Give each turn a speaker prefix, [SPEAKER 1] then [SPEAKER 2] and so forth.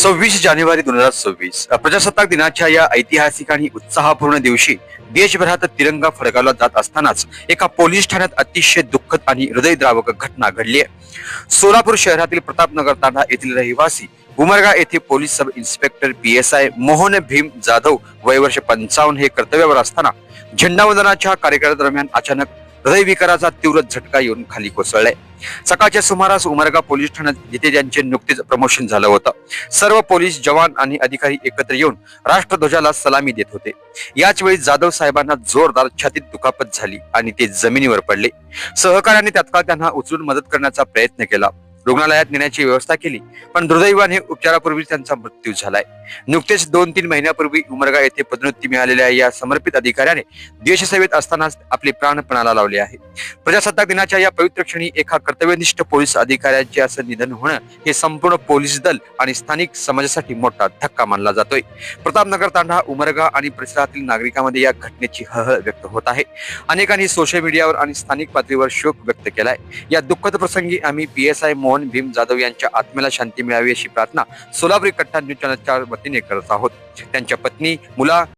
[SPEAKER 1] 26 जानेवारी 2026 प्रजासत्ताक दिनाच्या या ऐतिहासिक आणि उत्साहपूर्ण दिवशी देशभरात तिरंगा फडकावला जात असतानाच एका पोलीस ठाण्यात अतिशय दुःखद आणि हृदयद्रावक घटना घडली आहे। सोलापूर शहरातील प्रतापनगर तांडा येथील रहिवासी उमरगा येथे police sub inspector PSI Mohan Bhim Jadhav वय वर्ष 55 हे कर्तव्यावर असताना झेंडावंदनाच्या कार्यक्रमादरम्यान अचानक हृदयविकाराचा तीव्र झटका येऊन खाली कोसळले। सकाळच्या सुमारास उमरगा पोलीस ठाण्यात जिथे त्यांचे नुकतेच प्रमोशन झालं होतं, सर्व पोलीस जवान आणि अधिकारी एकत्र येऊन राष्ट्रध्वजाला सलामी देत होते। याच वेळी जाधव साहेबांना जोरदार छातीत दुखापत झाली आणि ते जमिनीवर पडले। सहकार्याने तात्काळ त्यांना उचलून मदत करण्याचा प्रयत्न केला, रुग्णालयात नेण्याची व्यवस्था केली, पण दुर्दैवाने उपचारापूर्वी त्यांचा मृत्यू झालाय। नुकतेच 2-3 महिन्यापूर्वी उमरगा येथे पदोन्नती मिळालेल्या या समर्पित अधिकाऱ्याने देशसेवेत असतानाच आपले प्राण पणाला लावले आहे। प्रजासत्ताक दिनाच्या या पवित्र क्षणी एका कर्तव्यनिष्ठ पोलीस अधिकाऱ्याचे असं निधन होणं हे संपूर्ण पोलीस दल आणि स्थानिक समाजासाठी मोठा धक्का मानला जातोय। प्रतापनगर तांडा, उमरगा आणि परिसरातील नागरिकांमध्ये या घटनेची हळहळ व्यक्त होत आहे। अनेकांनी सोशल मीडियावर आणि स्थानिक पातळीवर शोक व्यक्त केलाय। या दुःखद प्रसंगी आम्ही PSI मोहन भीम जाधव यांच्या आत्म्याला शांती मिळावी अशी प्रार्थना सोलापुरी कट्टा न्यूज चॅनलच्या वतीने करत आहोत। त्यांच्या पत्नी, मुला